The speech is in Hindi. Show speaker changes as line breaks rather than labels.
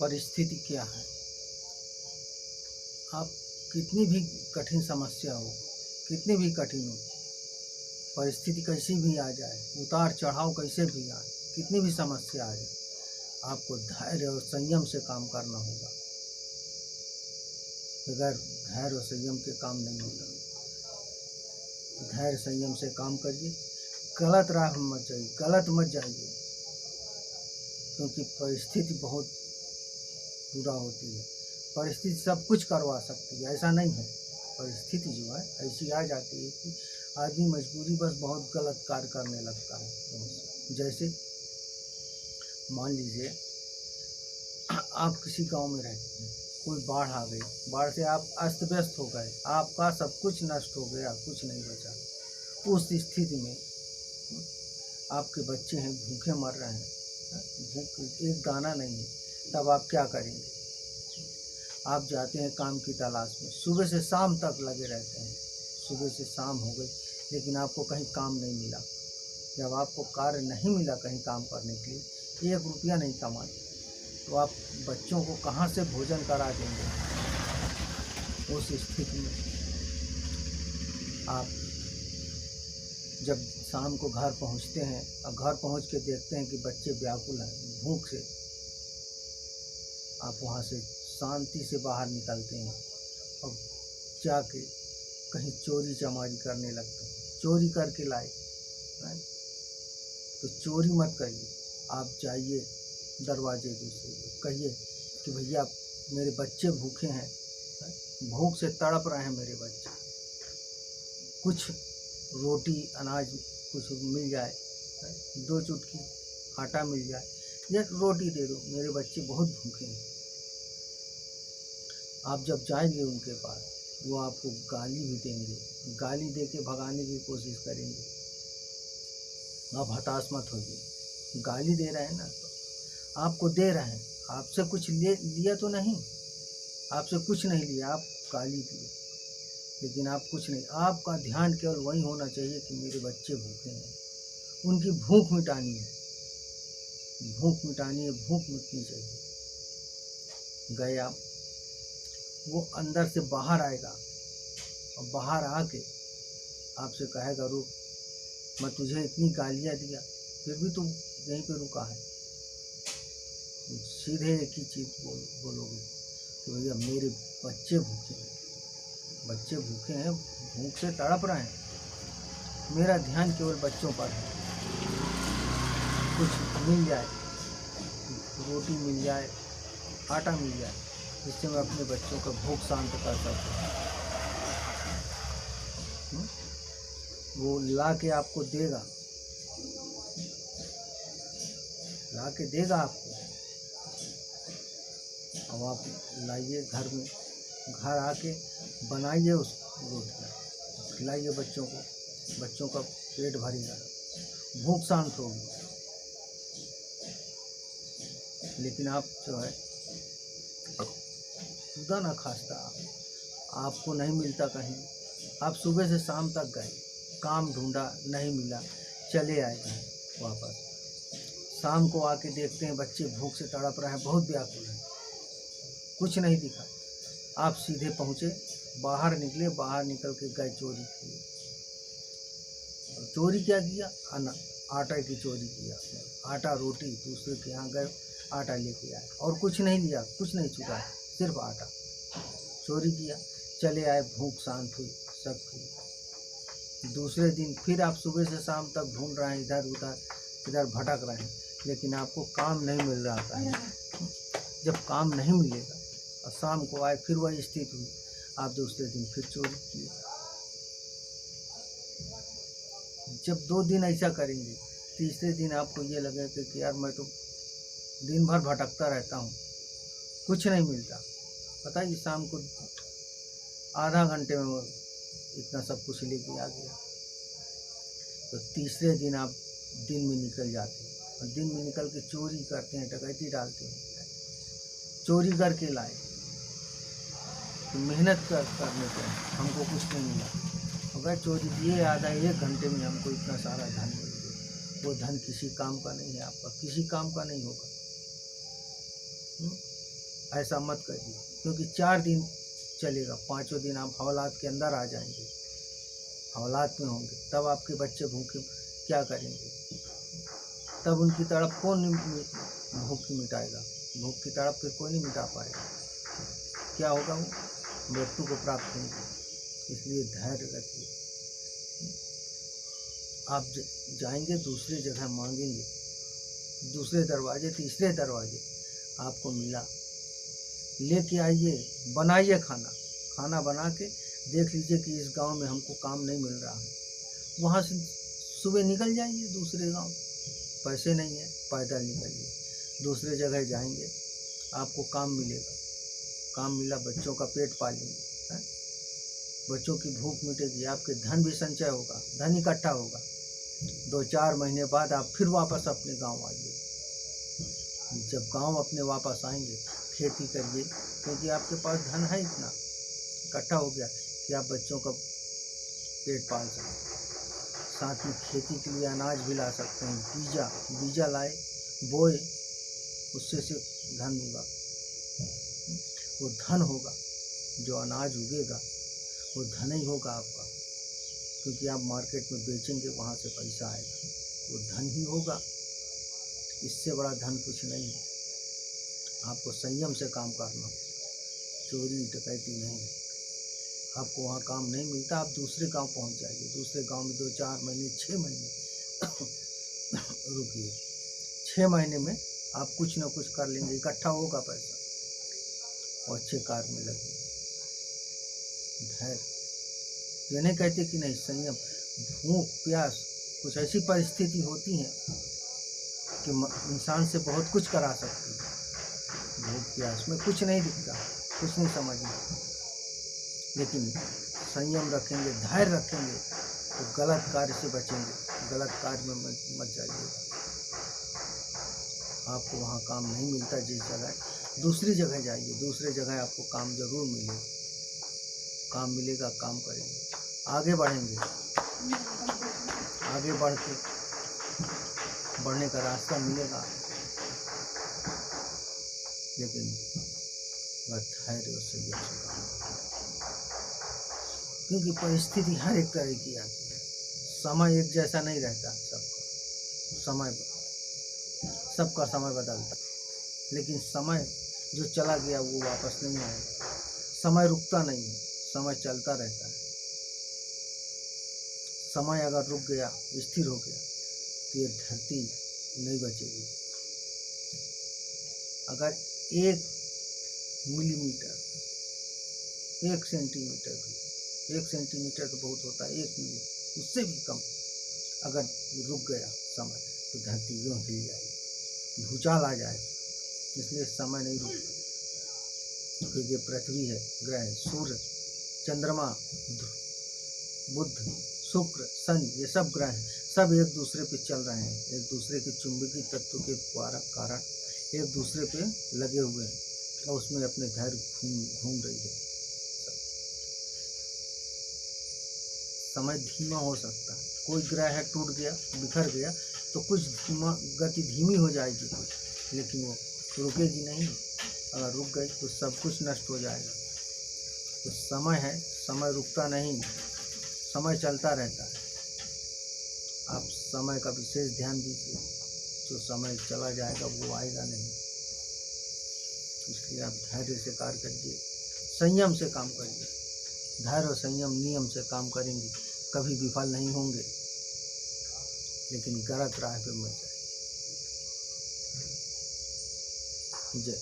परिस्थिति क्या है। आप कितनी भी कठिन समस्या हो, कितनी भी कठिन हो, परिस्थिति कैसी भी आ जाए, उतार चढ़ाव कैसे भी आए, कितनी भी समस्या आ जाए, आपको धैर्य और संयम से काम करना होगा। बगैर धैर्य और संयम के काम नहीं होता। धैर्य संयम से काम करिए, गलत राह में मत जाइए, गलत मत जाइए, क्योंकि परिस्थिति बहुत बुरा होती है। परिस्थिति सब कुछ करवा सकती है, ऐसा नहीं है। परिस्थिति जो है ऐसी आ जाती है कि आदमी मजबूरी बस बहुत गलत कार्य करने लगता है। जैसे मान लीजिए आप किसी गांव में रहते हैं, कोई बाढ़ आ गई, बाढ़ से आप अस्त व्यस्त हो गए, आपका सब कुछ नष्ट हो गया, कुछ नहीं बचा। उस स्थिति में आपके बच्चे हैं, भूखे मर रहे हैं, भूख एक दाना नहीं है, तब आप क्या करेंगे? आप जाते हैं काम की तलाश में, सुबह से शाम तक लगे रहते हैं, सुबह से शाम हो गई लेकिन आपको कहीं काम नहीं मिला। जब आपको कार्य नहीं मिला कहीं काम करने के लिए, 1 रुपया नहीं कमाए, तो आप बच्चों को कहाँ से भोजन करा देंगे? उस स्थिति में आप जब शाम को घर पहुँचते हैं और घर पहुँच के देखते हैं कि बच्चे व्याकुल हैं भूख से, आप वहाँ से शांति से बाहर निकलते हैं और जाके कहीं चोरी चमारी करने लगते हैं, चोरी करके लाए। तो चोरी मत करिए, आप जाइए दरवाजे दूसरे को, कहिए कि भैया मेरे बच्चे भूखे हैं, भूख से तड़प रहे हैं मेरे बच्चे, कुछ रोटी अनाज कुछ मिल जाए, 2 चुटकी आटा मिल जाए या रोटी दे दो, मेरे बच्चे बहुत भूखे हैं। आप जब जाएंगे उनके पास, वो आपको गाली भी देंगे, गाली दे के भगाने की कोशिश करेंगे। आप हताश मत होइए, गाली दे रहे हैं ना, तो आपको दे रहे हैं, आपसे कुछ लिया तो नहीं, आपसे कुछ नहीं लिया, आप गाली दिए, लेकिन आप कुछ नहीं, आपका ध्यान केवल वही होना चाहिए कि मेरे बच्चे भूखे हैं, उनकी भूख मिटानी है, भूख मिटानी है, भूख मिटनी चाहिए। गए आप, वो अंदर से बाहर आएगा और बाहर आके आपसे कहेगा रुक, मैं तुझे इतनी गालियाँ दिया फिर भी तू यहीं पे रुका है। सीधे एक ही चीज़ बोलोगे कि भैया मेरे बच्चे भूखे हैं, बच्चे भूखे हैं, भूख से तड़प रहे हैं, मेरा ध्यान केवल बच्चों पर है, कुछ मिल जाए, रोटी मिल जाए, आटा मिल जाए, जिससे मैं अपने बच्चों का भूख शांत कर सकूँ। वो ला के आपको देगा, ला के देगा आपको, अब आप लाइए घर में, घर आके बनाइए उस रोटियाँ, खिलाइए बच्चों को, बच्चों का पेट भरेगा, भूख शांत होगी। लेकिन आप जो है खुदा ना खास्ता आपको नहीं मिलता कहीं, आप सुबह से शाम तक गए, काम ढूंढा नहीं मिला, चले आए घर वापस, शाम को आके देखते हैं बच्चे भूख से तड़प रहे हैं, बहुत व्याकुल हैं, कुछ नहीं दिखा, आप सीधे पहुँचे, बाहर निकले, बाहर निकल के गए चोरी किए। चोरी क्या किया? आटा की चोरी किया, आटा रोटी, दूसरे के यहाँ गए आटा लेके आए और कुछ नहीं लिया, कुछ नहीं चुराया, सिर्फ आटा चोरी किया, चले आए, भूख शांत हुई सबकी। दूसरे दिन फिर आप सुबह से शाम तक ढूंढ रहे हैं, इधर उधर इधर भटक रहे हैं, लेकिन आपको काम नहीं मिल रहा है। जब काम नहीं मिलेगा और शाम को आए फिर वही स्थिति हुई, आप दूसरे दिन फिर चोरी किए। जब 2 दिन ऐसा करेंगे, तीसरे दिन आपको ये लगेगा कि यार मैं तो दिन भर भटकता रहता हूँ, कुछ नहीं मिलता, पता है शाम को आधा घंटे में इतना सब कुछ लेके आ गया। तो तीसरे दिन आप दिन में निकल जाते हैं और दिन में निकल के चोरी करते हैं, डकैती डालते हैं, चोरी करके लाए, तो मेहनत करने पर हमको कुछ नहीं मिला, अगर चोरी दिए आधा 1 घंटे में हमको इतना सारा धन मिल गया, वो धन किसी काम का नहीं है, आपका किसी काम का नहीं होगा। ऐसा मत करिए, क्योंकि 4 दिन चलेगा, 5वें दिन आप हवालात के अंदर आ जाएंगे, हवालात में होंगे, तब आपके बच्चे भूखे क्या करेंगे? तब उनकी तड़प कौन भूख की मिटाएगा? भूख की तड़प फिर कोई नहीं मिटा पाएगा। क्या होगा? वो मृत्यु को प्राप्त होंगे। इसलिए धैर्य रखिए। आप जाएंगे दूसरी जगह, मांगेंगे दूसरे दरवाजे, तीसरे दरवाजे, आपको मिला, लेके आइए, बनाइए खाना बना के देख लीजिए कि इस गांव में हमको काम नहीं मिल रहा है, वहाँ से सुबह निकल जाइए दूसरे गांव। पैसे नहीं है, पैदल निकलिए, दूसरे जगह जाएंगे, आपको काम मिलेगा। काम मिला, बच्चों का पेट पालेंगे, बच्चों की भूख मिटेगी, आपके धन भी संचय होगा, धन इकट्ठा होगा। 2-4 महीने बाद आप फिर वापस अपने गांव आइए। जब गांव अपने वापस आएंगे, खेती करिए, क्योंकि आपके पास धन है, इतना इकट्ठा हो गया कि आप बच्चों का पेट पाल सकते हैं। साथ में खेती के लिए अनाज भी ला सकते हैं, बीजा लाए, बोए, उससे से धन होगा। वो धन होगा, जो अनाज उगेगा वो धन ही होगा आपका, क्योंकि आप मार्केट में बेचेंगे, वहाँ से पैसा आएगा, वो धन ही होगा। इससे बड़ा धन कुछ नहीं है। आपको संयम से काम करना, चोरी डकैती नहीं। आपको वहाँ काम नहीं मिलता, आप दूसरे गांव पहुँच जाइए, दूसरे गांव में 2-4 महीने, 6 महीने रुकिए। 6 महीने में आप कुछ ना कुछ कर लेंगे, इकट्ठा होगा पैसा, और अच्छे कार्य में लगे। धैर्य, ये नहीं कहते कि नहीं, संयम। भूख प्यास, कुछ ऐसी परिस्थिति होती है कि इंसान से बहुत कुछ करा सकती है। भूख प्यास में कुछ नहीं दिखता, कुछ नहीं समझ में, लेकिन संयम रखेंगे, धैर्य रखेंगे, तो गलत कार्य से बचेंगे। गलत कार्य में मत जाइए। आपको वहाँ काम नहीं मिलता जिस जगह, दूसरी जगह जाइए, दूसरे जगह आपको काम जरूर मिलेगा। काम मिलेगा, काम करेंगे, आगे बढ़ेंगे, आगे बढ़ने का रास्ता मिलेगा, लेकिन धैर्य और संयम से काम करना, क्योंकि परिस्थिति हर एक तरह की आती है। समय एक जैसा नहीं रहता, सबका समय बदलता, लेकिन समय जो चला गया वो वापस नहीं आएगा। समय रुकता नहीं है, समय चलता रहता है। समय अगर रुक गया, स्थिर हो गया, तो ये धरती नहीं बचेगी। अगर 1 मिलीमीटर, 1 सेंटीमीटर भी, 1 सेंटीमीटर तो बहुत होता है, 1 मिली, उससे भी कम अगर रुक गया समय, तो धरती यूँ हिल जाएगी, भूचाल आ जाएगा। इसलिए समय नहीं रुकता, क्योंकि ये पृथ्वी है, ग्रह, सूर्य, चंद्रमा, बुध, शुक्र, शनि, ये सब ग्रह हैं, सब एक दूसरे पे चल रहे हैं, एक दूसरे के चुंबकीय तत्व के कारण एक दूसरे पे लगे हुए हैं, और उसमें अपने घर घूम रही है। समय धीमा हो सकता है, कोई ग्रह है टूट गया, बिखर गया, तो कुछ गति धीमी हो जाएगी कुछ, लेकिन वो रुकेगी नहीं। अगर रुक गई तो सब कुछ नष्ट हो जाएगा। तो समय है, समय रुकता नहीं, समय चलता रहता है। आप समय का विशेष ध्यान दीजिए, जो समय चला जाएगा वो आएगा नहीं। इसलिए आप धैर्य से कार्य करिए, संयम से काम करिए। धैर्य और संयम नियम से काम करेंगे, कभी विफल नहीं होंगे, लेकिन गलत राह पे मत जाइए। जय